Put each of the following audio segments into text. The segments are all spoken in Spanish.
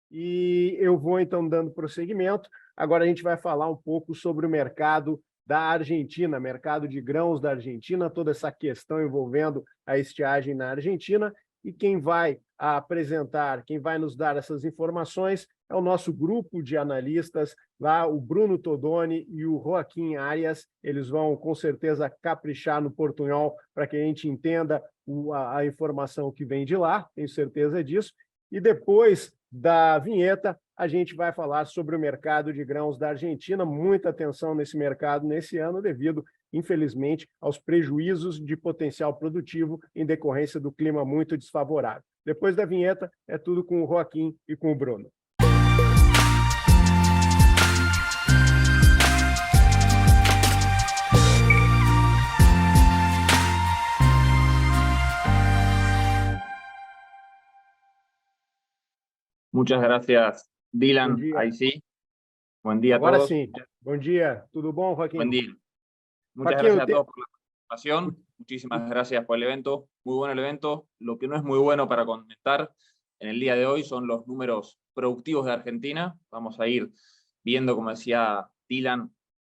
E eu vou, então, dando prosseguimento. Agora a gente vai falar um pouco sobre o mercado da Argentina, mercado de grãos da Argentina, toda essa questão envolvendo a estiagem na Argentina. E quem vai apresentar, quem vai nos dar essas informações é o nosso grupo de analistas, lá o Bruno Todoni e o Joaquim Arias. Eles vão, com certeza, caprichar no portunhol para que a gente entenda a informação que vem de lá, tenho certeza disso. E depois da vinheta, a gente vai falar sobre o mercado de grãos da Argentina. Muita atenção nesse mercado nesse ano, devido, infelizmente, aos prejuízos de potencial produtivo em decorrência do clima muito desfavorável. Depois da vinheta, é tudo com o Joaquim e com o Bruno. Muchas gracias, Bom Dylan. dia. Ahí sí. Buen día a Agora todos. sim. Bom dia. Tudo bom, Joaquim? Buen día. Muchas Joaquim, gracias a todos por la participación. Muchísimas gracias por el evento. Muy bueno el evento. Lo que no es muy bueno para comentar en el día de hoy son los números productivos de Argentina. Vamos a ir viendo, como decía Dylan,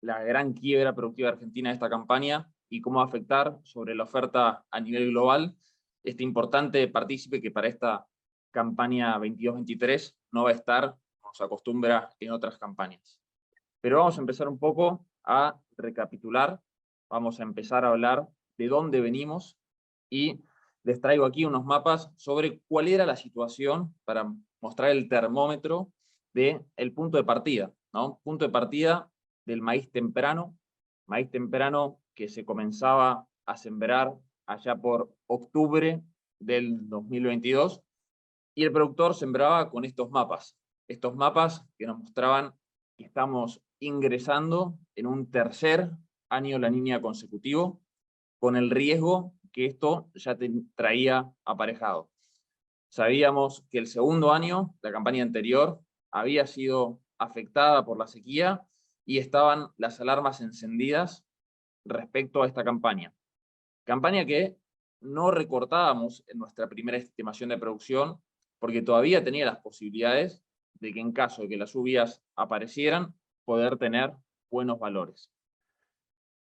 la gran quiebra productiva de Argentina de esta campaña y cómo va a afectar sobre la oferta a nivel global este importante partícipe que para esta campaña 22-23 no va a estar, como se acostumbra en otras campañas. Pero vamos a empezar un poco a recapitular, vamos a empezar a hablar de dónde venimos y les traigo aquí unos mapas sobre cuál era la situación para mostrar el termómetro del punto de partida, ¿no? Punto de partida del maíz temprano que se comenzaba a sembrar allá por octubre del 2022, y el productor sembraba con estos mapas que nos mostraban que estamos ingresando en un tercer año La Niña consecutivo, con el riesgo que esto ya traía aparejado. Sabíamos que el segundo año, la campaña anterior, había sido afectada por la sequía y estaban las alarmas encendidas respecto a esta campaña. Campaña que no recortábamos en nuestra primera estimación de producción, porque todavía tenía las posibilidades de que en caso de que las lluvias aparecieran, poder tener buenos valores.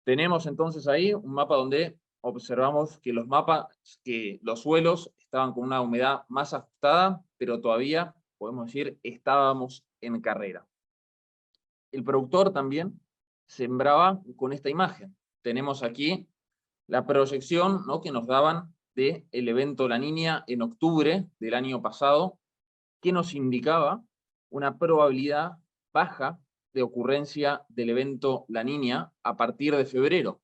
Tenemos entonces ahí un mapa donde observamos que los suelos estaban con una humedad más ajustada, pero todavía, podemos decir, estábamos en carrera. El productor también sembraba con esta imagen. Tenemos aquí la proyección, ¿no?, que nos daban del evento La Niña en octubre del año pasado, que nos indicaba una probabilidad baja de ocurrencia del evento La Niña a partir de febrero.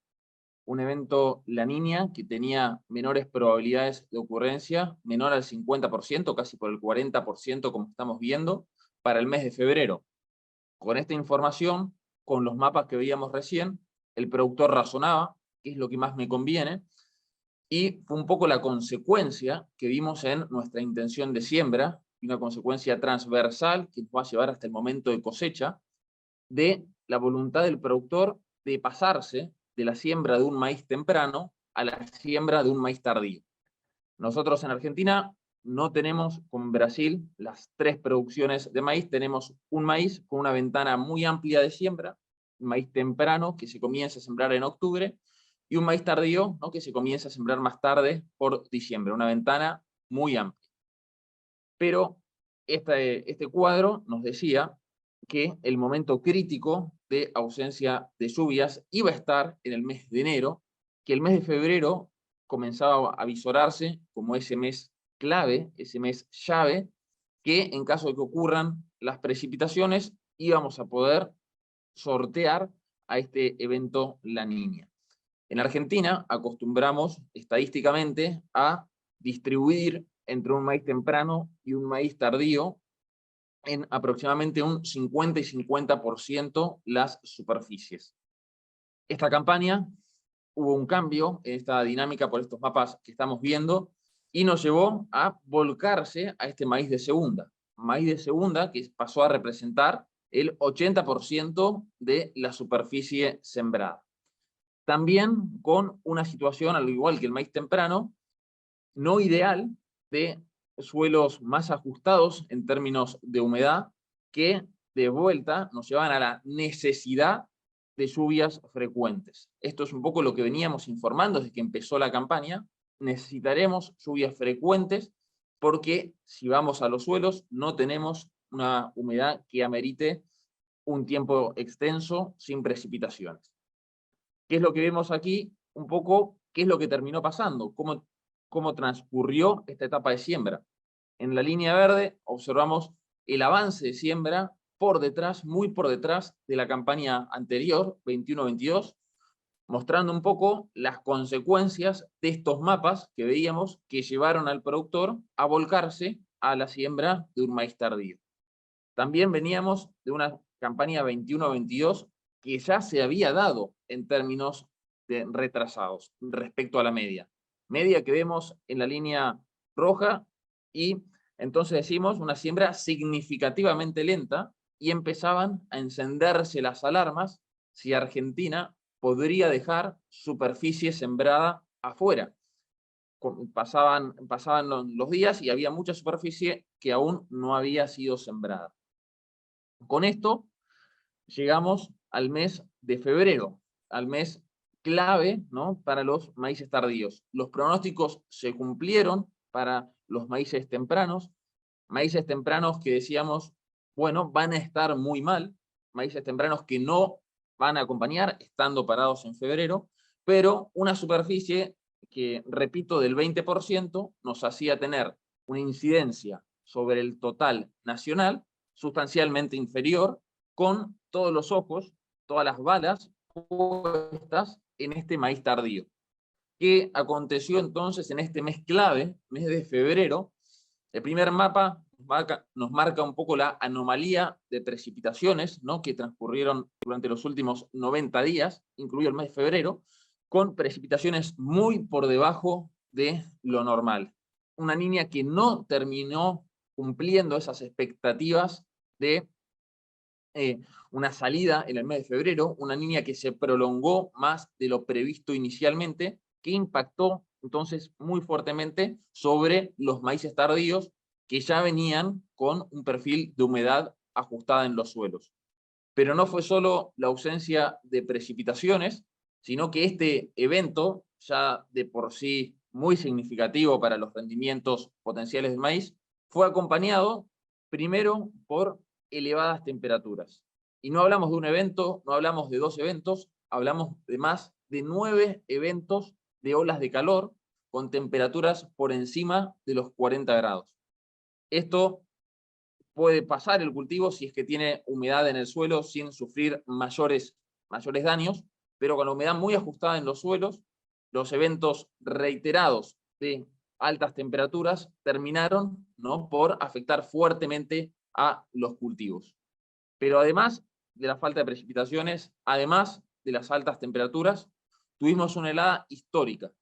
Un evento La Niña que tenía menores probabilidades de ocurrencia, menor al 50%, casi por el 40%, como estamos viendo, para el mes de febrero. Con esta información, con los mapas que veíamos recién, el productor razonaba qué es lo que más me conviene, y fue un poco la consecuencia que vimos en nuestra intención de siembra, y una consecuencia transversal que nos va a llevar hasta el momento de cosecha, de la voluntad del productor de pasarse de la siembra de un maíz temprano a la siembra de un maíz tardío. Nosotros en Argentina no tenemos, como en Brasil, las tres producciones de maíz. Tenemos un maíz con una ventana muy amplia de siembra, un maíz temprano que se comienza a sembrar en octubre, y un maíz tardío, ¿no?, que se comienza a sembrar más tarde por diciembre, una ventana muy amplia. Pero este cuadro nos decía que el momento crítico de ausencia de lluvias iba a estar en el mes de enero, que el mes de febrero comenzaba a visorarse como ese mes clave, ese mes llave, que en caso de que ocurran las precipitaciones íbamos a poder sortear a este evento La Niña. En Argentina acostumbramos estadísticamente a distribuir entre un maíz temprano y un maíz tardío en aproximadamente un 50 y 50% las superficies. Esta campaña hubo un cambio en esta dinámica por estos mapas que estamos viendo y nos llevó a volcarse a este maíz de segunda que pasó a representar el 80% de la superficie sembrada. También con una situación, al igual que el maíz temprano, no ideal de suelos más ajustados en términos de humedad que de vuelta nos llevan a la necesidad de lluvias frecuentes. Esto es un poco lo que veníamos informando desde que empezó la campaña. Necesitaremos lluvias frecuentes porque si vamos a los suelos no tenemos una humedad que amerite un tiempo extenso sin precipitaciones. ¿Qué es lo que vemos aquí? Un poco qué es lo que terminó pasando, cómo transcurrió esta etapa de siembra. En la línea verde observamos el avance de siembra por detrás, muy por detrás de la campaña anterior, 21-22, mostrando un poco las consecuencias de estos mapas que veíamos que llevaron al productor a volcarse a la siembra de un maíz tardío. También veníamos de una campaña 21-22 que ya se había dado en términos de retrasados respecto a la media. Media que vemos en la línea roja y entonces decimos una siembra significativamente lenta y empezaban a encenderse las alarmas si Argentina podría dejar superficie sembrada afuera. Pasaban los días y había mucha superficie que aún no había sido sembrada. Con esto llegamos al mes de febrero, al mes clave, ¿no?, para los maíces tardíos. Los pronósticos se cumplieron para los maíces tempranos que decíamos, bueno, van a estar muy mal, maíces tempranos que no van a acompañar estando parados en febrero, pero una superficie que, repito, del 20% nos hacía tener una incidencia sobre el total nacional sustancialmente inferior, con todos los ojos, todas las balas puestas en este maíz tardío. ¿Qué aconteció entonces en este mes clave, mes de febrero? El primer mapa nos marca un poco la anomalía de precipitaciones, ¿no?, que transcurrieron durante los últimos 90 días, incluido el mes de febrero, con precipitaciones muy por debajo de lo normal. Una Niña que no terminó cumpliendo esas expectativas de una salida en el mes de febrero, una Niña que se prolongó más de lo previsto inicialmente, que impactó entonces muy fuertemente sobre los maíces tardíos que ya venían con un perfil de humedad ajustada en los suelos. Pero no fue solo la ausencia de precipitaciones, sino que este evento, ya de por sí muy significativo para los rendimientos potenciales del maíz, fue acompañado primero por elevadas temperaturas. Y no hablamos de un evento, no hablamos de 2 eventos, hablamos de más de 9 eventos de olas de calor con temperaturas por encima de los 40 grados. Esto puede pasar el cultivo si es que tiene humedad en el suelo sin sufrir mayores daños, pero con la humedad muy ajustada en los suelos, los eventos reiterados de altas temperaturas terminaron, ¿no?, por afectar fuertemente a los cultivos. Pero además de la falta de precipitaciones, además de las altas temperaturas, tuvimos una helada histórica,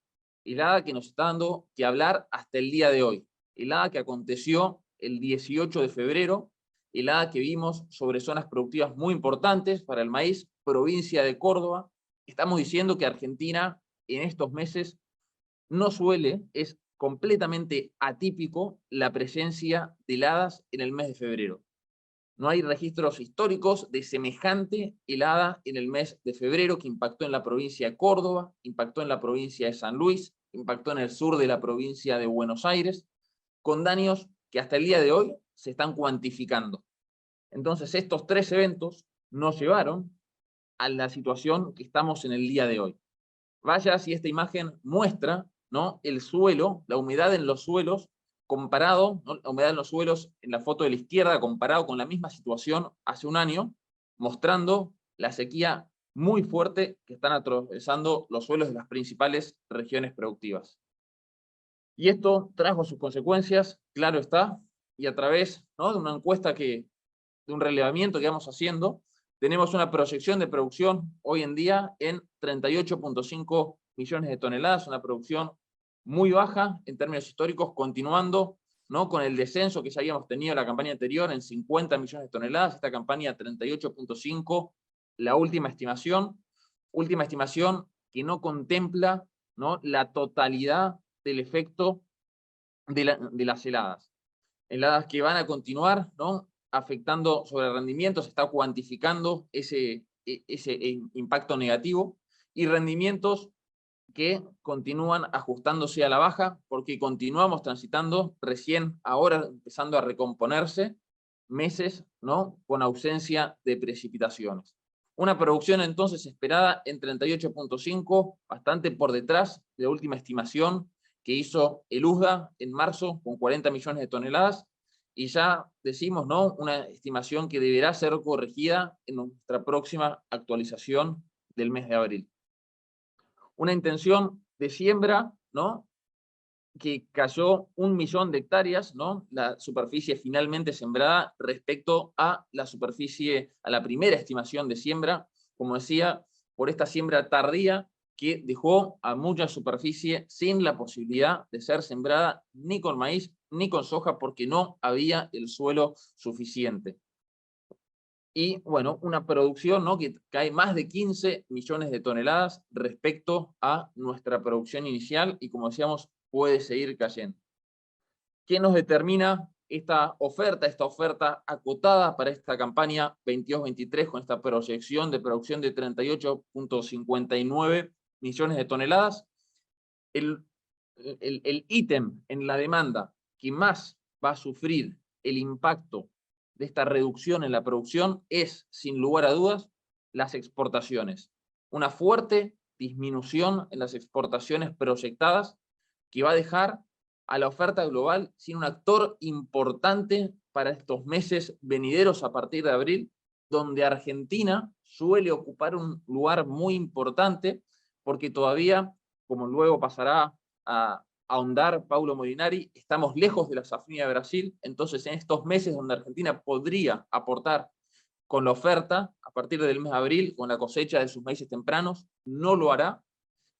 helada que nos está dando que hablar hasta el día de hoy, helada que aconteció el 18 de febrero, helada que vimos sobre zonas productivas muy importantes para el maíz, provincia de Córdoba. Estamos diciendo que Argentina en estos meses no suele, es completamente atípico la presencia de heladas en el mes de febrero. No hay registros históricos de semejante helada en el mes de febrero que impactó en la provincia de Córdoba, impactó en la provincia de San Luis, impactó en el sur de la provincia de Buenos Aires, con daños que hasta el día de hoy se están cuantificando. Entonces, estos 3 eventos nos llevaron a la situación que estamos en el día de hoy. Vaya si esta imagen muestra, ¿no?, el suelo, la humedad en los suelos, comparado, ¿no?, la humedad en los suelos en la foto de la izquierda, comparado con la misma situación hace un año, mostrando la sequía muy fuerte que están atravesando los suelos de las principales regiones productivas. Y esto trajo sus consecuencias, claro está, y a través, ¿no?, de una encuesta de un relevamiento que vamos haciendo, tenemos una proyección de producción hoy en día en 38.5 millones de toneladas, una producción muy baja en términos históricos, continuando, ¿no?, con el descenso que ya habíamos tenido en la campaña anterior en 50 millones de toneladas, esta campaña 38.5, la última estimación que no contempla, ¿no?, la totalidad del efecto de las heladas que van a continuar, ¿no?, afectando sobre el rendimiento. Se está cuantificando ese impacto negativo, y rendimientos que continúan ajustándose a la baja, porque continuamos transitando recién ahora, empezando a recomponerse, meses, ¿no?, con ausencia de precipitaciones. Una producción entonces esperada en 38.5, bastante por detrás de la última estimación que hizo el USDA en marzo, con 40 millones de toneladas, y ya decimos, ¿no?, una estimación que deberá ser corregida en nuestra próxima actualización del mes de abril. Una intención de siembra, ¿no?, que cayó 1 millón de hectáreas, ¿no?, la superficie finalmente sembrada respecto a la superficie, a la primera estimación de siembra, como decía, por esta siembra tardía que dejó a mucha superficie sin la posibilidad de ser sembrada ni con maíz ni con soja, porque no había el suelo suficiente. Y bueno, una producción, ¿no?, que cae más de 15 millones de toneladas respecto a nuestra producción inicial, y como decíamos, puede seguir cayendo. ¿Qué nos determina esta oferta acotada para esta campaña 22-23, con esta proyección de producción de 38.59 millones de toneladas? El ítem en la demanda que más va a sufrir el impacto de esta reducción en la producción es, sin lugar a dudas, las exportaciones. Una fuerte disminución en las exportaciones proyectadas, que va a dejar a la oferta global sin un actor importante para estos meses venideros a partir de abril, donde Argentina suele ocupar un lugar muy importante, porque todavía, como luego pasará a ahondar Paulo Molinari, estamos lejos de la safrinha de Brasil. Entonces, en estos meses donde Argentina podría aportar con la oferta, a partir del mes de abril, con la cosecha de sus maíces tempranos, no lo hará.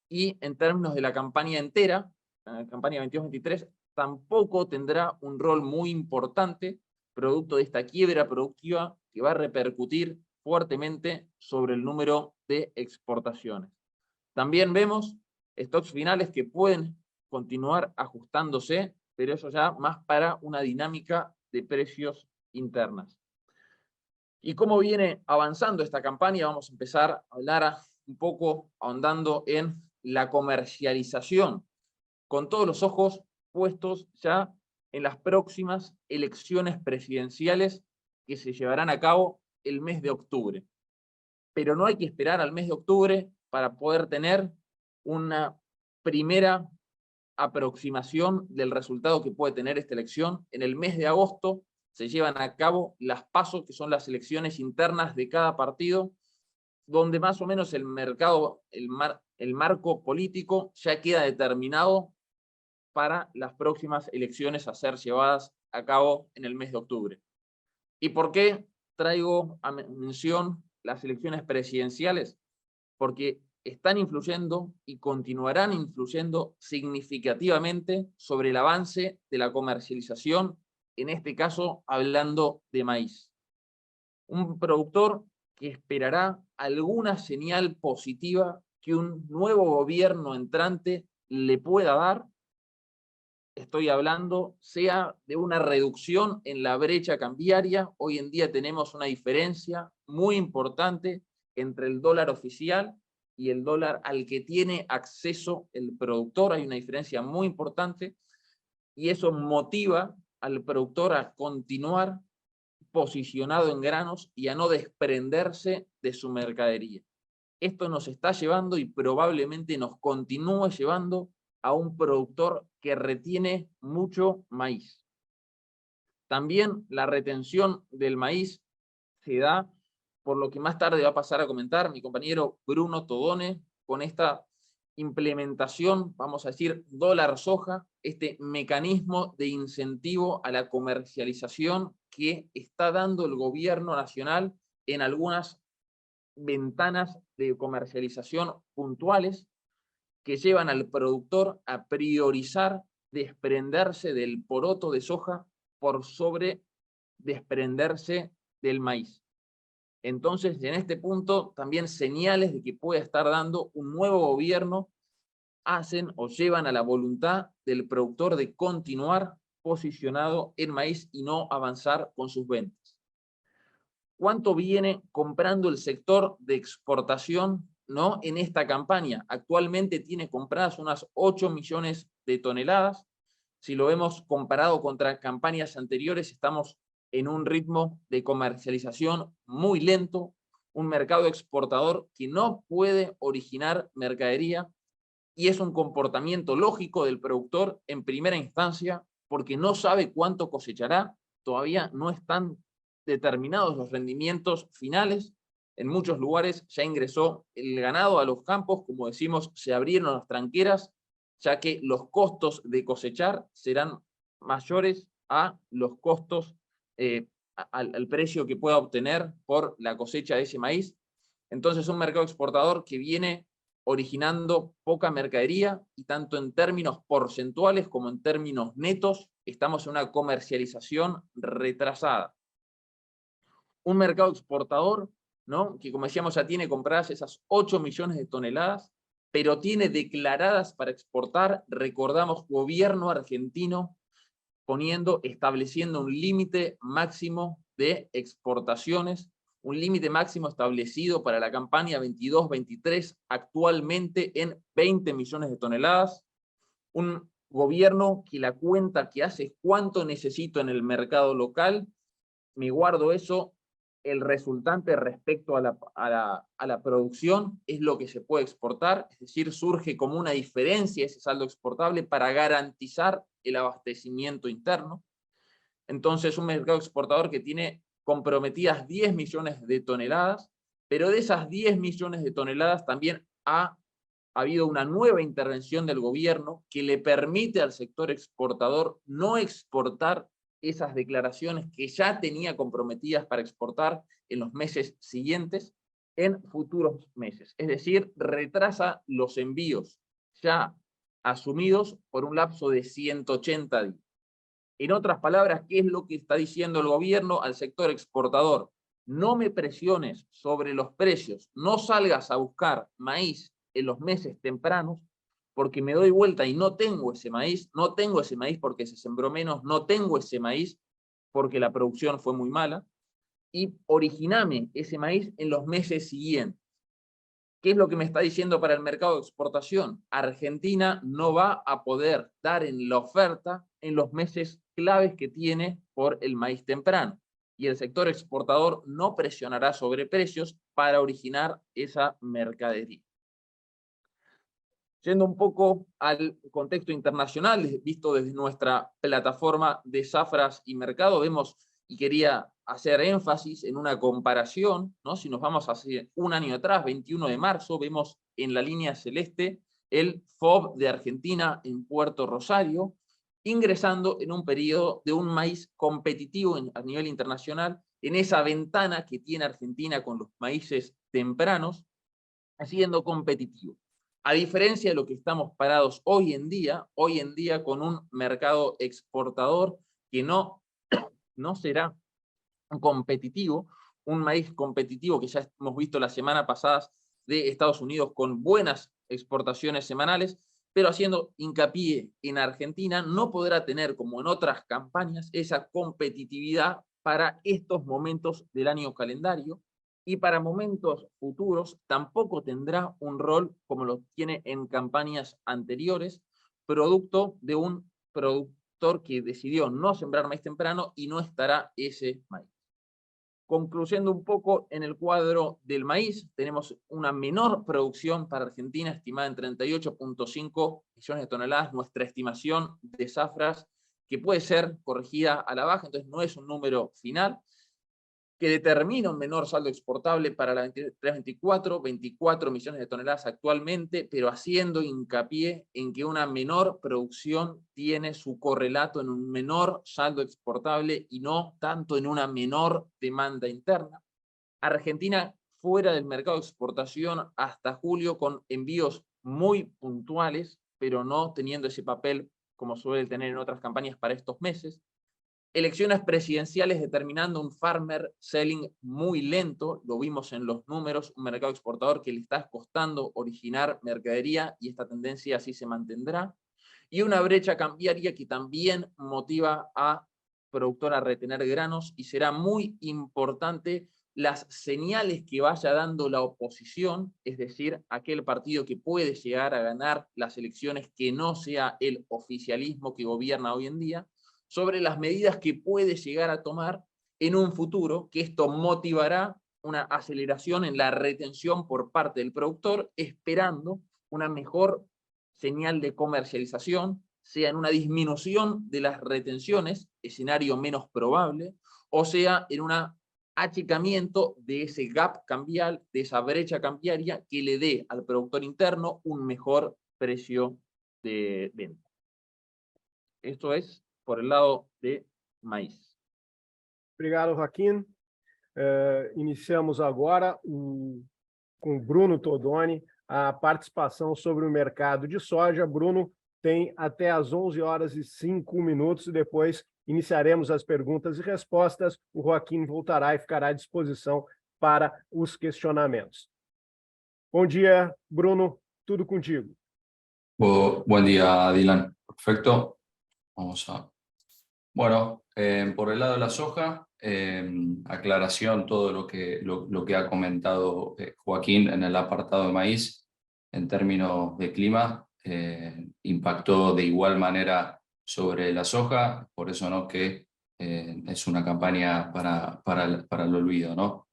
Y en términos de la campaña entera, la campaña 22-23, tampoco tendrá un rol muy importante, producto de esta quiebra productiva que va a repercutir fuertemente sobre el número de exportaciones. También vemos stocks finales que pueden continuar ajustándose, pero eso ya más para una dinámica de precios internas. ¿Y cómo viene avanzando esta campaña? Vamos a empezar a hablar un poco ahondando en la comercialización, con todos los ojos puestos ya en las próximas elecciones presidenciales que se llevarán a cabo el mes de octubre. Pero no hay que esperar al mes de octubre para poder tener una primera aproximación del resultado que puede tener esta elección. En el mes de agosto se llevan a cabo las PASO, que son las elecciones internas de cada partido, donde más o menos el mercado, el marco político ya queda determinado para las próximas elecciones a ser llevadas a cabo en el mes de octubre. ¿Y por qué traigo a mención las elecciones presidenciales? Porque están influyendo y continuarán influyendo significativamente sobre el avance de la comercialización, en este caso hablando de maíz. Un productor que esperará alguna señal positiva que un nuevo gobierno entrante le pueda dar, estoy hablando, sea de una reducción en la brecha cambiaria. Hoy en día tenemos una diferencia muy importante entre el dólar oficial y el dólar al que tiene acceso el productor. Hay una diferencia muy importante, y eso motiva al productor a continuar posicionado en granos y a no desprenderse de su mercadería. Esto nos está llevando, y probablemente nos continúe llevando, a un productor que retiene mucho maíz. También la retención del maíz se da por lo que más tarde va a pasar a comentar mi compañero Bruno Todone, con esta implementación, vamos a decir, dólar soja, este mecanismo de incentivo a la comercialización que está dando el gobierno nacional en algunas ventanas de comercialización puntuales, que llevan al productor a priorizar desprenderse del poroto de soja por sobre desprenderse del maíz. Entonces, en este punto, también señales de que puede estar dando un nuevo gobierno hacen o llevan a la voluntad del productor de continuar posicionado en maíz y no avanzar con sus ventas. ¿Cuánto viene comprando el sector de exportación, ¿no?, en esta campaña? Actualmente tiene compradas unas 8 millones de toneladas. Si lo hemos comparado contra campañas anteriores, estamos en un ritmo de comercialización muy lento, un mercado exportador que no puede originar mercadería, y es un comportamiento lógico del productor en primera instancia porque no sabe cuánto cosechará, todavía no están determinados los rendimientos finales. En muchos lugares ya ingresó el ganado a los campos, como decimos, se abrieron las tranqueras, ya que los costos de cosechar serán mayores a los costos, al precio que pueda obtener por la cosecha de ese maíz. Entonces, un mercado exportador que viene originando poca mercadería, y tanto en términos porcentuales como en términos netos estamos en una comercialización retrasada. Un mercado exportador, ¿no?, que, como decíamos, ya tiene compradas esas 8 millones de toneladas, pero tiene declaradas para exportar, recordamos, gobierno argentino estableciendo un límite máximo de exportaciones, un límite máximo establecido para la campaña 22-23, actualmente en 20 millones de toneladas. Un gobierno que la cuenta que hace es cuánto necesito en el mercado local, me guardo eso, el resultante respecto a la producción es lo que se puede exportar, es decir, surge como una diferencia ese saldo exportable para garantizar el abastecimiento interno. Entonces, un mercado exportador que tiene comprometidas 10 millones de toneladas, pero de esas 10 millones de toneladas también ha habido una nueva intervención del gobierno que le permite al sector exportador no exportar esas declaraciones que ya tenía comprometidas para exportar en los meses siguientes en futuros meses. Es decir, retrasa los envíos ya asumidos por un lapso de 180 días. En otras palabras, ¿qué es lo que está diciendo el gobierno al sector exportador? No me presiones sobre los precios, no salgas a buscar maíz en los meses tempranos, porque me doy vuelta y no tengo ese maíz, no tengo ese maíz porque se sembró menos, no tengo ese maíz porque la producción fue muy mala, y originame ese maíz en los meses siguientes. ¿Qué es lo que me está diciendo para el mercado de exportación? Argentina no va a poder dar en la oferta en los meses claves que tiene por el maíz temprano, y el sector exportador no presionará sobre precios para originar esa mercadería. Yendo un poco al contexto internacional, visto desde nuestra plataforma de Zafras y Mercado, vemos, y quería hacer énfasis en una comparación, ¿no? Si nos vamos hace un año atrás, 21 de marzo, vemos en la línea celeste el FOB de Argentina en Puerto Rosario, ingresando en un periodo de un maíz competitivo a nivel internacional, en esa ventana que tiene Argentina con los maíces tempranos, siendo competitivo. A diferencia de lo que estamos parados hoy en día con un mercado exportador que no será competitivo, un maíz competitivo que ya hemos visto la semana pasada de Estados Unidos con buenas exportaciones semanales, pero haciendo hincapié en Argentina, no podrá tener, como en otras campañas, esa competitividad para estos momentos del año calendario, y para momentos futuros tampoco tendrá un rol como lo tiene en campañas anteriores, producto de un productor que decidió no sembrar maíz temprano y no estará ese maíz. Concluyendo un poco en el cuadro del maíz, tenemos una menor producción para Argentina, estimada en 38.5 millones de toneladas, nuestra estimación de Zafras, que puede ser corregida a la baja, entonces no es un número final, que determina un menor saldo exportable para la 23-24, 24 millones de toneladas actualmente, pero haciendo hincapié en que una menor producción tiene su correlato en un menor saldo exportable y no tanto en una menor demanda interna. Argentina fuera del mercado de exportación hasta julio con envíos muy puntuales, pero no teniendo ese papel como suele tener en otras campañas para estos meses. Elecciones presidenciales determinando un farmer selling muy lento, lo vimos en los números, un mercado exportador que le está costando originar mercadería y esta tendencia así se mantendrá. Y una brecha cambiaria que también motiva a productor a retener granos y será muy importante las señales que vaya dando la oposición, es decir, aquel partido que puede llegar a ganar las elecciones que no sea el oficialismo que gobierna hoy en día, sobre las medidas que puede llegar a tomar en un futuro, que esto motivará una aceleración en la retención por parte del productor, esperando una mejor señal de comercialización, sea en una disminución de las retenciones, escenario menos probable, o sea en un achicamiento de ese gap cambial, de esa brecha cambiaria que le dé al productor interno un mejor precio de venta. Esto es por el lado de maíz. Obrigado, Joaquim. Iniciamos agora com o Bruno Todoni a participação sobre o mercado de soja. Bruno tem até às 11h05 e depois iniciaremos as perguntas e respostas. O Joaquim voltará e ficará à disposição para os questionamentos. Bom dia, Bruno. Tudo contigo. Buen día, Dylan. Perfecto. Vamos a... Bueno, por el lado de la soja, aclaración, todo lo que ha comentado Joaquín en el apartado de maíz, en términos de clima, impactó de igual manera sobre la soja, por eso no que es una campaña para el olvido, ¿no?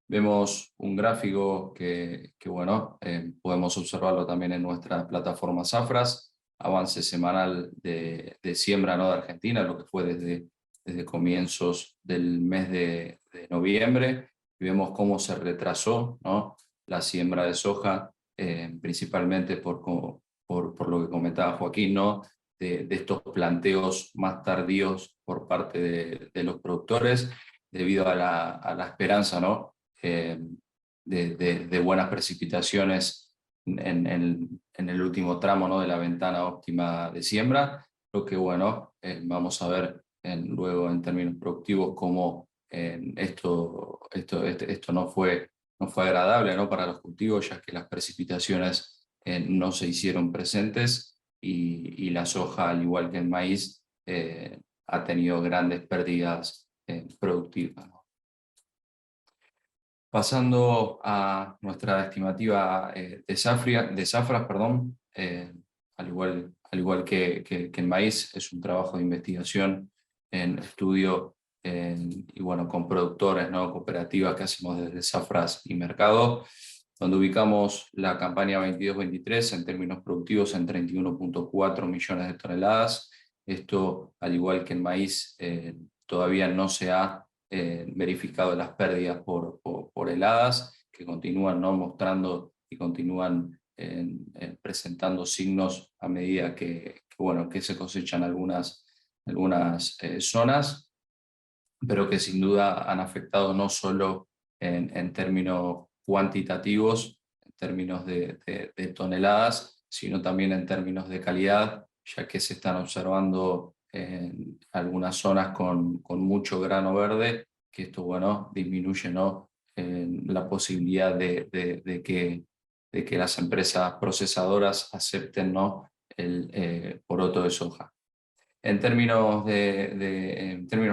Vemos un gráfico que bueno, podemos observarlo también en nuestra plataforma Zafras, avance semanal de siembra, ¿no?, de Argentina, lo que fue desde comienzos del mes de noviembre, y vemos cómo se retrasó, ¿no?, la siembra de soja, principalmente por lo que comentaba Joaquín, ¿no?, de estos planteos más tardíos por parte de los productores, debido a la esperanza, ¿no?, de buenas precipitaciones en el último tramo, ¿no?, de la ventana óptima de siembra, lo que bueno, vamos a ver luego en términos productivos cómo esto no fue agradable, ¿no?, para los cultivos, ya que las precipitaciones no se hicieron presentes y la soja, al igual que el maíz, ha tenido grandes pérdidas productivas, ¿no? Pasando a nuestra estimativa de Zafras, perdón, al igual que el maíz, es un trabajo de investigación en estudio y bueno, con productores, ¿no?, cooperativas que hacemos desde Zafras y Mercado, donde ubicamos la campaña 22-23 en términos productivos en 31.4 millones de toneladas. Esto, al igual que el maíz, todavía no se ha verificado las pérdidas por heladas, que continúan, ¿no?, mostrando y continúan presentando signos a medida que se cosechan algunas zonas, pero que sin duda han afectado no solo en términos cuantitativos, en términos de toneladas, sino también en términos de calidad, ya que se están observando en algunas zonas con mucho grano verde, que esto bueno, disminuye, ¿no?, la posibilidad de que las empresas procesadoras acepten, ¿no?, el poroto de soja. En términos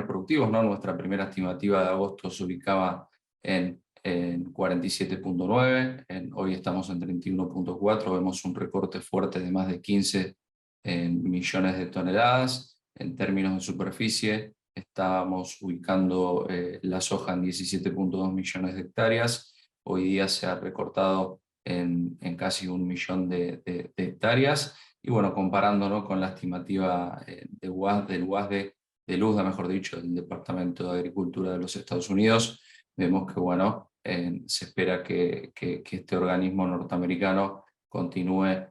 productivos, ¿no?, nuestra primera estimativa de agosto se ubicaba en 47.9, hoy estamos en 31.4, vemos un recorte fuerte de más de 15 millones de toneladas. En términos de superficie, estamos ubicando la soja en 17.2 millones de hectáreas, hoy día se ha recortado en casi 1 millón de hectáreas, y bueno, comparándolo con la estimativa del USDA, del Departamento de Agricultura de los Estados Unidos, vemos que bueno, se espera que este organismo norteamericano continúe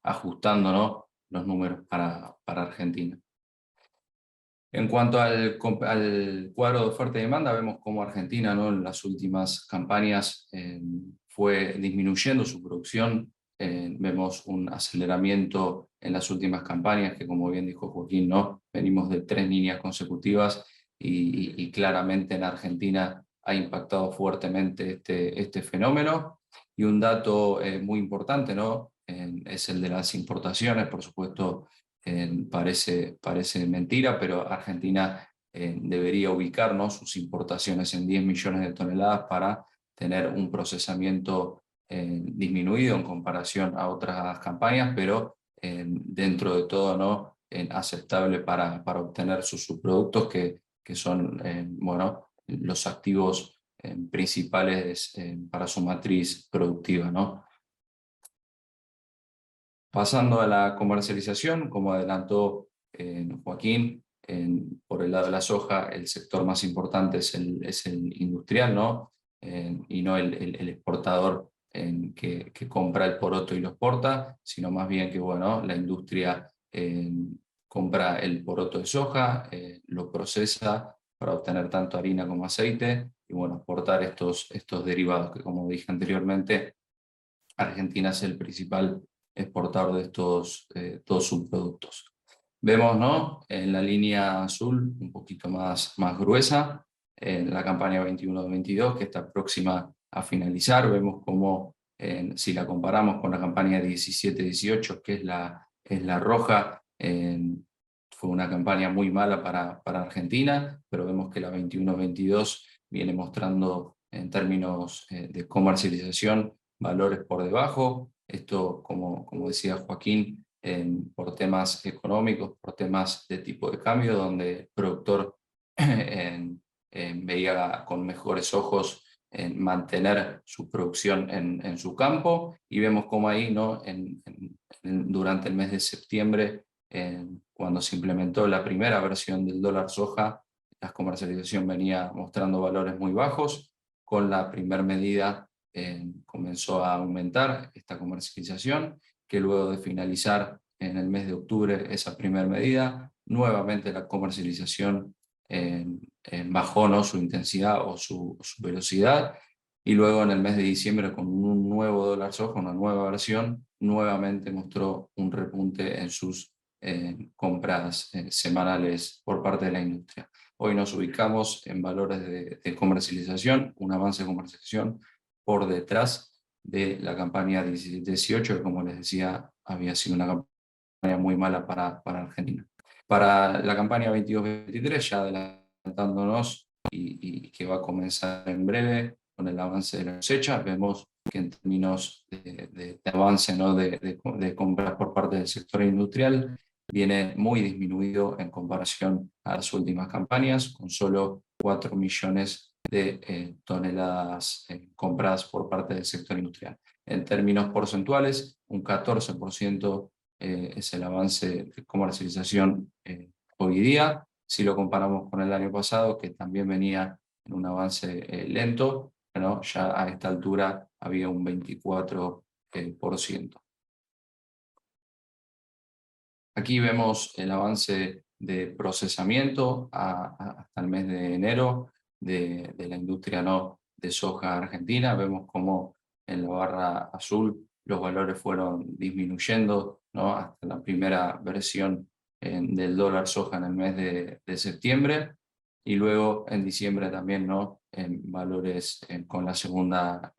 ajustando, ¿no?, los números para Argentina. En cuanto al cuadro de oferta y demanda, vemos cómo Argentina, ¿no?, en las últimas campañas fue disminuyendo su producción vemos un aceleramiento en las últimas campañas, que como bien dijo Joaquín, ¿no? Venimos de 3 líneas consecutivas y claramente en Argentina ha impactado fuertemente este fenómeno. Y un dato muy importante, ¿no? Es el de las importaciones. Por supuesto, parece mentira, pero Argentina debería ubicar, ¿no?, sus importaciones en 10 millones de toneladas para tener un procesamiento disminuido en comparación a otras campañas, pero dentro de todo, ¿no?, aceptable para obtener sus subproductos que son bueno, los activos principales para su matriz productiva, ¿no? Pasando a la comercialización, como adelantó Joaquín, por el lado de la soja, el sector más importante es el industrial, ¿no? Y no el exportador que compra el poroto y lo exporta, sino más bien que, bueno, la industria compra el poroto de soja, lo procesa para obtener tanto harina como aceite, y bueno, exportar estos derivados, que como dije anteriormente, Argentina es el principal exportador de estos dos subproductos. Vemos, ¿no?, en la línea azul un poquito más gruesa, en la campaña 21-22, que está próxima a finalizar. Vemos cómo, si la comparamos con la campaña 17-18, que es la roja, fue una campaña muy mala para Argentina, pero vemos que la 21-22 viene mostrando en términos de comercialización valores por debajo. Esto, como decía Joaquín, por temas económicos, por temas de tipo de cambio, donde el productor veía con mejores ojos mantener su producción en su campo, y vemos cómo ahí, ¿no?, durante el mes de septiembre, cuando se implementó la primera versión del dólar soja, la comercialización venía mostrando valores muy bajos. Con la primera medida comenzó a aumentar esta comercialización, que luego de finalizar en el mes de octubre esa primera medida, nuevamente la comercialización bajó, ¿no?, su intensidad o su velocidad, y luego en el mes de diciembre, con un nuevo dólar soja, una nueva versión, nuevamente mostró un repunte en sus compras semanales por parte de la industria. Hoy nos ubicamos en valores de comercialización, un avance de comercialización por detrás de la campaña 17-18, que, como les decía, había sido una campaña muy mala para Argentina. Para la campaña 22-23, ya adelantándonos, y que va a comenzar en breve con el avance de la cosecha, vemos que en términos de avance, ¿no?, de compras por parte del sector industrial, viene muy disminuido en comparación a las últimas campañas, con solo 4 millones de toneladas compradas por parte del sector industrial. En términos porcentuales, un 14% es el avance de comercialización hoy día. Si lo comparamos con el año pasado, que también venía en un avance lento, ¿no?, ya a esta altura había un 24%. Aquí vemos el avance de procesamiento hasta el mes de enero de la industria, ¿no?, de soja argentina. Vemos cómo en la barra azul los valores fueron disminuyendo, ¿no?, hasta la primera versión del dólar soja en el mes de septiembre, y luego en diciembre también, ¿no?, en valores con la segunda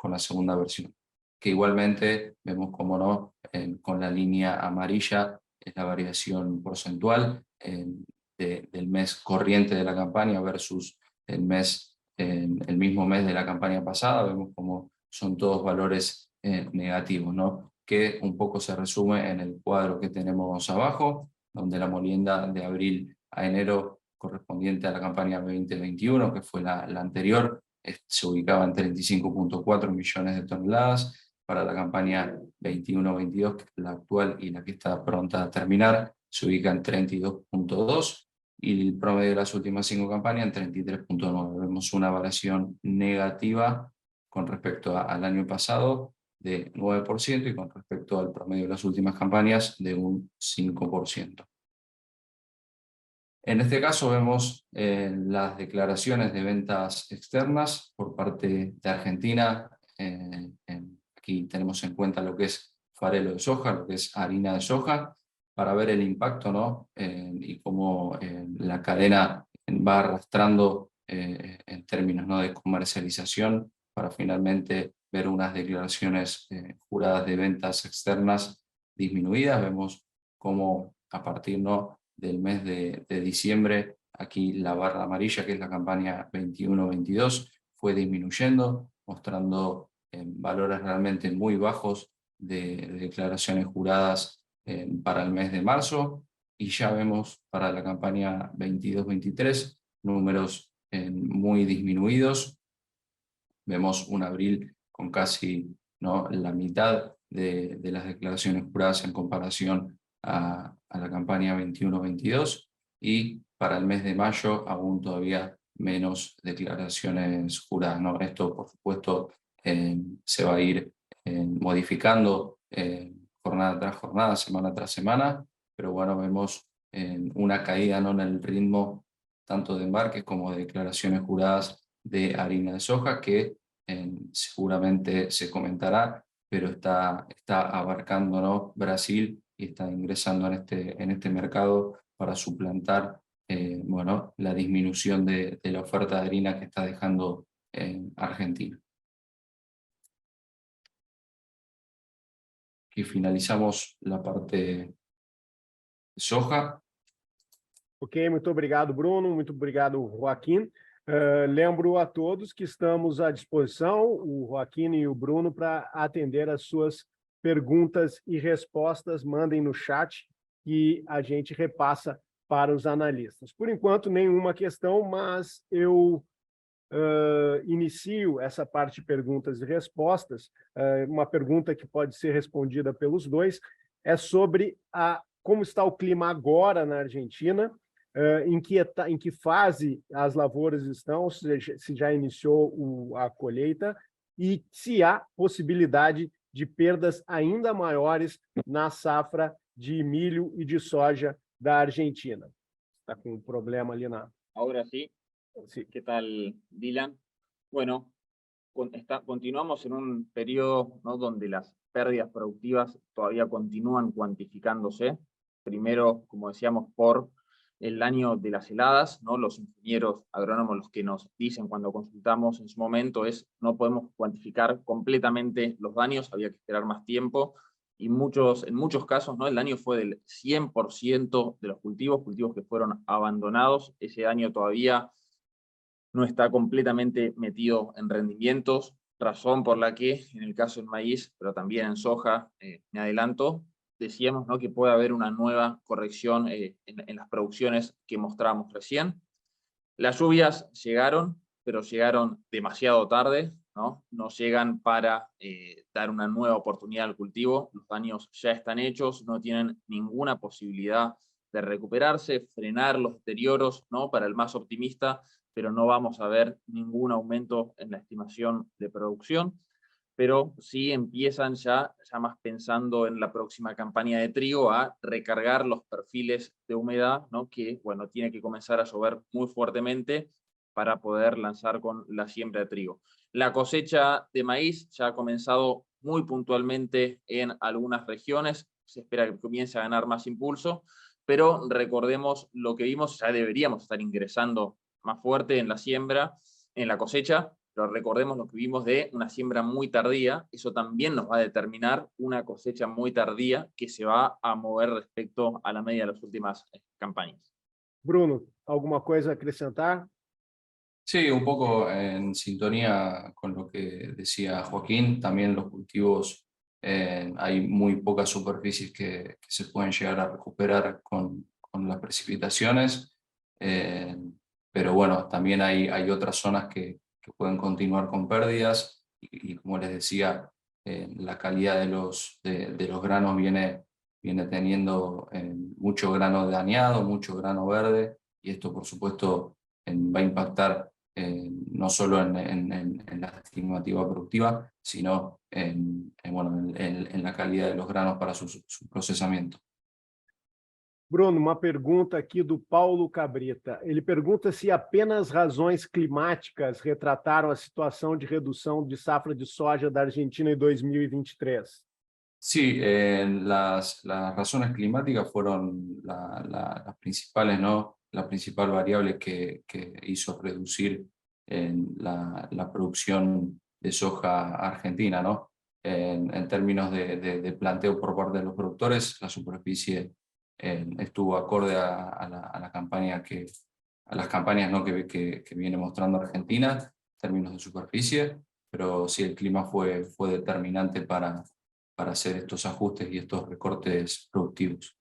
versión, que igualmente vemos cómo, ¿no?, con la línea amarilla es la variación porcentual del mes corriente de la campaña versus el mismo mes de la campaña pasada. Vemos como son todos valores negativos, ¿no?, que un poco se resume en el cuadro que tenemos abajo, donde la molienda de abril a enero correspondiente a la campaña 2021, que fue la anterior, se ubicaba en 35.4 millones de toneladas. Para la campaña 21-22, que es la actual y la que está pronta a terminar, se ubica en 32.2, y el promedio de las últimas 5 campañas en 33.9. Vemos una variación negativa con respecto al año pasado de 9%, y con respecto al promedio de las últimas campañas de un 5%. En este caso vemos las declaraciones de ventas externas por parte de Argentina. Aquí tenemos en cuenta lo que es farelo de soja, lo que es harina de soja, para ver el impacto, ¿no? Y cómo la cadena va arrastrando en términos, ¿no?, de comercialización, para finalmente ver unas declaraciones juradas de ventas externas disminuidas. Vemos cómo a partir, ¿no?, del mes de diciembre, aquí la barra amarilla, que es la campaña 21-22, fue disminuyendo, mostrando valores realmente muy bajos de declaraciones juradas para el mes de marzo, y ya vemos para la campaña 22-23 números muy disminuidos. Vemos un abril con casi, ¿no?, la mitad de las declaraciones juradas en comparación a la campaña 21-22, y para el mes de mayo aún todavía menos declaraciones juradas, ¿no? Esto, por supuesto, se va a ir modificando jornada tras jornada, semana tras semana, pero bueno, vemos una caída, ¿no?, en el ritmo tanto de embarques como de declaraciones juradas de harina de soja, que seguramente se comentará, pero está abarcando, ¿no?, Brasil, y está ingresando en este mercado para suplantar bueno, la disminución de la oferta de harina que está dejando Argentina. Y finalizamos la parte de soja. Ok, muito obrigado, Bruno, muito obrigado, Joaquim. Lembro a todos que estamos à disposição, o Joaquim e o Bruno, para atender as suas perguntas e respostas. Mandem no chat e a gente repassa para os analistas. Por enquanto, nenhuma questão, mas eu inicio essa parte de perguntas e respostas. Uma pergunta que pode ser respondida pelos dois é sobre como está o clima agora na Argentina, em que fase as lavouras estão, se já iniciou a colheita, e se há possibilidade de perdas ainda maiores na safra de milho e de soja da Argentina. Está com um problema ali na... Ahora sí. Sí. ¿Qué tal, Dylan? Bueno, continuamos en un periodo, ¿no?, donde las pérdidas productivas todavía continúan cuantificándose. Primero, como decíamos, por el año de las heladas, ¿no? Los ingenieros agrónomos, los que nos dicen cuando consultamos en su momento, no podemos cuantificar completamente los daños, había que esperar más tiempo, y en muchos casos, ¿no?, el daño fue del 100% de los cultivos que fueron abandonados. Ese daño todavía no está completamente metido en rendimientos, razón por la que en el caso del maíz, pero también en soja, me adelanto, decíamos, ¿no?, que puede haber una nueva corrección en las producciones que mostramos recién. Las lluvias llegaron, pero llegaron demasiado tarde, ¿no? No llegan para dar una nueva oportunidad al cultivo. Los daños ya están hechos, no tienen ninguna posibilidad de recuperarse, frenar los deterioros, ¿no?, para el más optimista, pero no vamos a ver ningún aumento en la estimación de producción. Pero sí empiezan ya más pensando en la próxima campaña de trigo, a recargar los perfiles de humedad, ¿no?, que, bueno, tiene que comenzar a llover muy fuertemente para poder lanzar con la siembra de trigo. La cosecha de maíz ya ha comenzado muy puntualmente en algunas regiones, se espera que comience a ganar más impulso, pero recordemos lo que vimos, ya deberíamos estar ingresando más fuerte en la siembra, en la cosecha, pero recordemos lo que vimos de una siembra muy tardía. Eso también nos va a determinar una cosecha muy tardía que se va a mover respecto a la media de las últimas campañas. Bruno, ¿alguna cosa a acrescentar? Sí, un poco en sintonía con lo que decía Joaquín. También los cultivos, hay muy pocas superficies que se pueden llegar a recuperar con las precipitaciones, pero bueno, también hay otras zonas que pueden continuar con pérdidas, y como les decía, la calidad de los granos viene teniendo mucho grano dañado, mucho grano verde, y esto por supuesto va a impactar no solo en la estimativa productiva, sino bueno, en la calidad de los granos para su procesamiento. Bruno, uma pergunta aqui do Paulo Cabrita. Ele pergunta se apenas razões climáticas retrataram a situação de redução de safra de soja da Argentina em 2023. Sí, las razones climáticas fueron las principales, ¿no? La principal variable que hizo reducir la producción de soja argentina, ¿no? En términos de planteo por parte de los productores, la superficie estuvo acorde a la campaña a las campañas, ¿no? que viene mostrando Argentina en términos de superficie, pero sí el clima fue determinante para hacer estos ajustes y estos recortes productivos.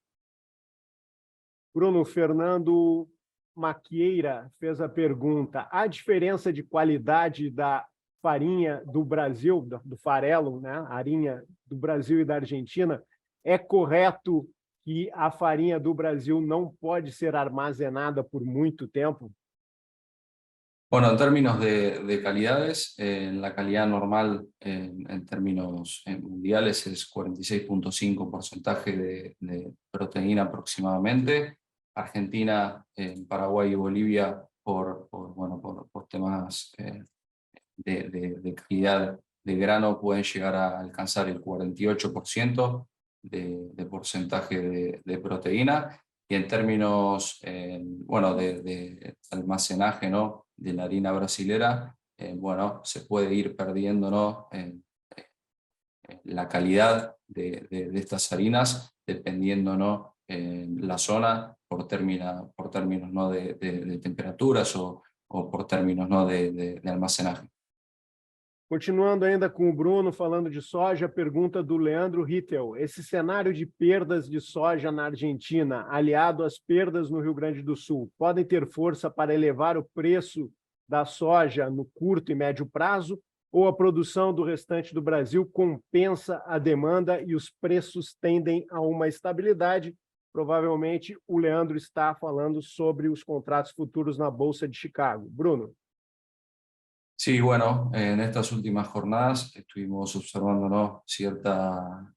Bruno, Fernando Maquieira fez a pergunta: há diferença de qualidade da farinha do Brasil, do farelo, né? A farinha do Brasil e da Argentina? É correto que a farinha do Brasil não pode ser armazenada por muito tempo? Bueno, en términos de calidades, la calidad normal en términos mundiales es 46,5% de proteína aproximadamente. Argentina, Paraguay y Bolivia, por temas de calidad de grano, pueden llegar a alcanzar el 48% de porcentaje de proteína. Y en términos de almacenaje, ¿no? De la harina brasilera, se puede ir perdiendo, ¿no? La calidad de estas harinas, dependiendo, ¿no? La zona, por términos, ¿no? de temperaturas o por términos, ¿no? de almacenaje. Continuando ainda com o Bruno, falando de soja, pergunta do Leandro Rittel: esse cenário de perdas de soja na Argentina, aliado às perdas no Rio Grande do Sul, podem ter força para elevar o preço da soja no curto e médio prazo, ou a produção do restante do Brasil compensa a demanda e os preços tendem a uma estabilidade? Provavelmente o Leandro está falando sobre os contratos futuros na Bolsa de Chicago. Bruno. Sí, bueno, en estas últimas jornadas estuvimos observando, ¿no? cierta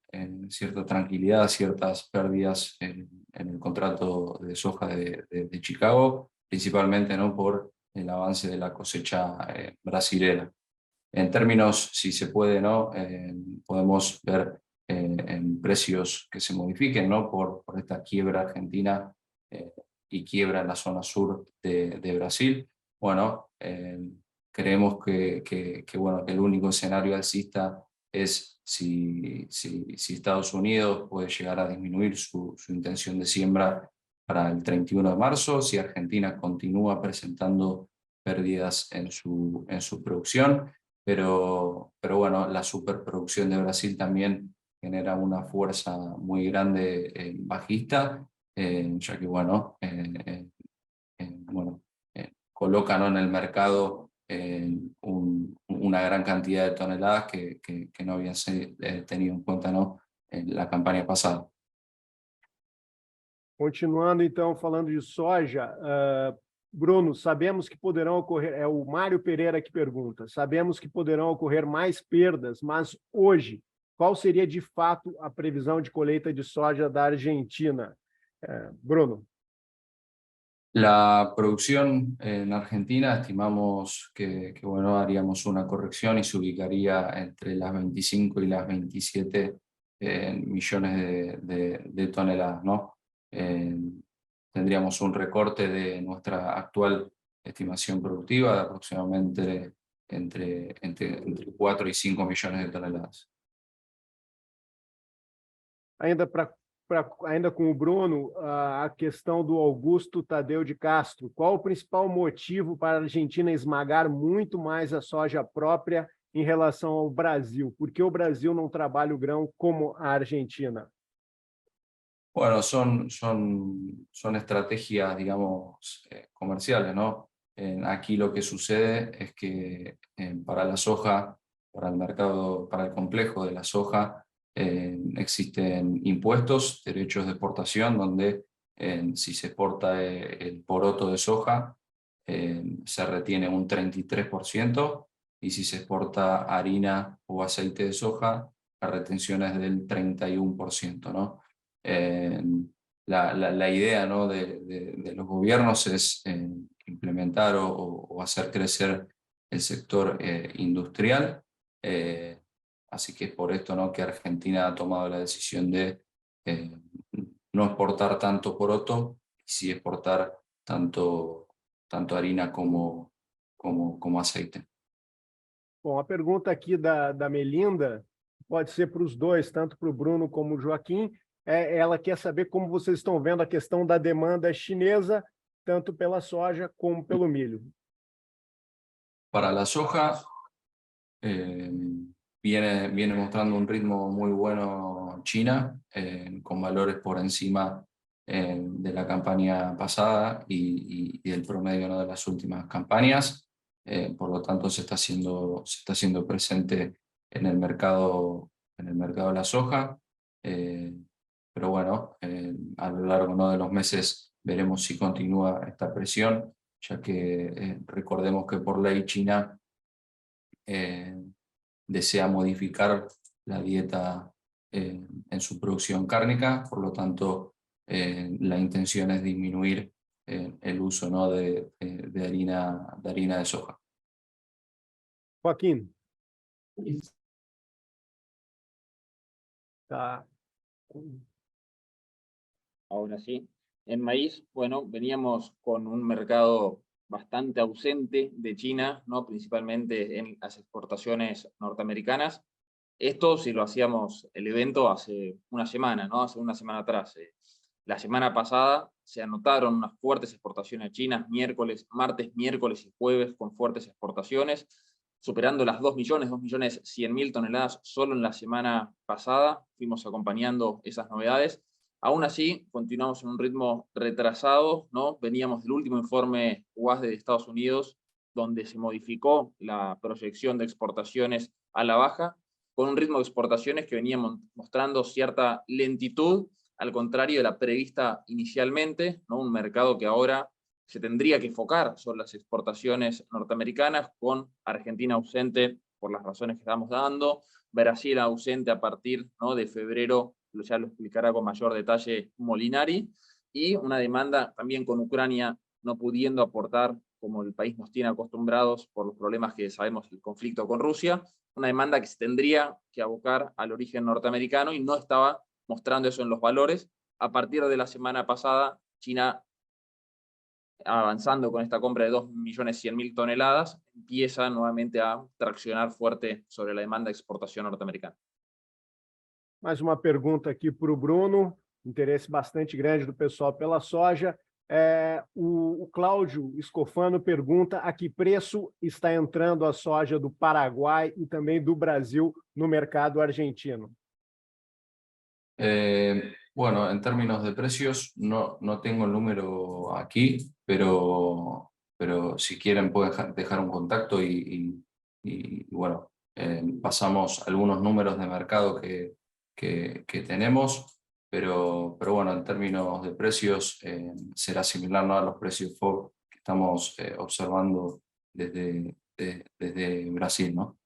tranquilidad, ciertas pérdidas en el contrato de soja de Chicago, principalmente, ¿no? por el avance de la cosecha brasilera. En términos, si se puede, ¿no? Podemos ver en precios que se modifiquen, ¿no? por esta quiebra argentina y quiebra en la zona sur de Brasil. Bueno, creemos que el único escenario alcista es si Estados Unidos puede llegar a disminuir su intención de siembra para el 31 de marzo, si Argentina continúa presentando pérdidas en su producción, pero bueno, la superproducción de Brasil también genera una fuerza muy grande bajista, ya que colocan en el mercado una gran cantidad de toneladas que no habían tenido en cuenta, ¿no? en la campaña pasada. Continuando, então, falando de soja, Bruno, sabemos que poderão ocorrer, é o Mário Pereira que pergunta, sabemos que poderão ocorrer mais perdas, mas hoje, qual seria de fato a previsão de colheita de soja da Argentina? Bruno. La producción en Argentina estimamos que haríamos una corrección y se ubicaría entre las 25 y las 27 millones de toneladas, ¿no? Tendríamos un recorte de nuestra actual estimación productiva de aproximadamente entre 4 y 5 millones de toneladas. Ainda com o Bruno, a questão do Augusto Tadeu de Castro. Qual o principal motivo para a Argentina esmagar muito mais a soja própria em relação ao Brasil? Por que o Brasil não trabalha o grão como a Argentina? Bueno, son estrategias, digamos, comerciales, ¿no? Aquí lo que sucede es que para la soja, para el mercado, para el complejo de la soja, existen impuestos, derechos de exportación, donde si se exporta el poroto de soja, se retiene un 33%, y si se exporta harina o aceite de soja, la retención es del 31%, ¿no? La idea, ¿no? de los gobiernos es implementar o hacer crecer el sector industrial, Así que es por esto, ¿no?, que Argentina ha tomado la decisión de no exportar tanto poroto, y sí exportar tanto harina como aceite. Bom, a pergunta aqui da Melinda pode ser para os dois, tanto para o Bruno como o Joaquim. Ela quer saber como vocês estão vendo a questão da demanda chinesa, tanto pela soja como pelo milho. Para la soja, viene mostrando un ritmo muy bueno China, con valores por encima de la campaña pasada y del promedio, ¿no?, de las últimas campañas. Por lo tanto, se está haciendo presente en el mercado de la soja. Pero bueno, a lo largo, ¿no?, de los meses veremos si continúa esta presión, ya que recordemos que por ley China desea modificar la dieta en su producción cárnica, por lo tanto la intención es disminuir el uso, ¿no?, de harina de soja. Joaquim. Tá. Ahora sí. En maíz, bueno, veníamos con un mercado bastante ausente de China, ¿no?, principalmente en las exportaciones norteamericanas. Esto si lo hacíamos el evento hace una semana, ¿no?, hace una semana atrás. La semana pasada se anotaron unas fuertes exportaciones chinas, martes, miércoles y jueves con fuertes exportaciones, superando las 2.100.000 toneladas solo en la semana pasada. Fuimos acompañando esas novedades. Aún así, continuamos en un ritmo retrasado, ¿no? Veníamos del último informe UASDE de Estados Unidos, donde se modificó la proyección de exportaciones a la baja, con un ritmo de exportaciones que venía mostrando cierta lentitud, al contrario de la prevista inicialmente, ¿no? Un mercado que ahora se tendría que enfocar sobre las exportaciones norteamericanas, con Argentina ausente por las razones que estamos dando, Brasil ausente a partir, ¿no?, de febrero, ya lo explicará con mayor detalle Molinari, y una demanda también con Ucrania no pudiendo aportar como el país nos tiene acostumbrados por los problemas que sabemos, el conflicto con Rusia, una demanda que se tendría que abocar al origen norteamericano y no estaba mostrando eso en los valores. A partir de la semana pasada, China, avanzando con esta compra de 2.100.000 toneladas, empieza nuevamente a traccionar fuerte sobre la demanda de exportación norteamericana. Mais uma pergunta aqui para o Bruno, interesse bastante grande do pessoal pela soja. O Cláudio Escofano pergunta a que preço está entrando a soja do Paraguai e também do Brasil no mercado argentino. Bueno, en términos de precios, no tengo el número aquí, pero si quieren pueden dejar un contacto y bueno, pasamos algunos números de mercado que tenemos, pero bueno, en términos de precios será similar, ¿no?, a los precios FOB que estamos observando desde Brasil, ¿no?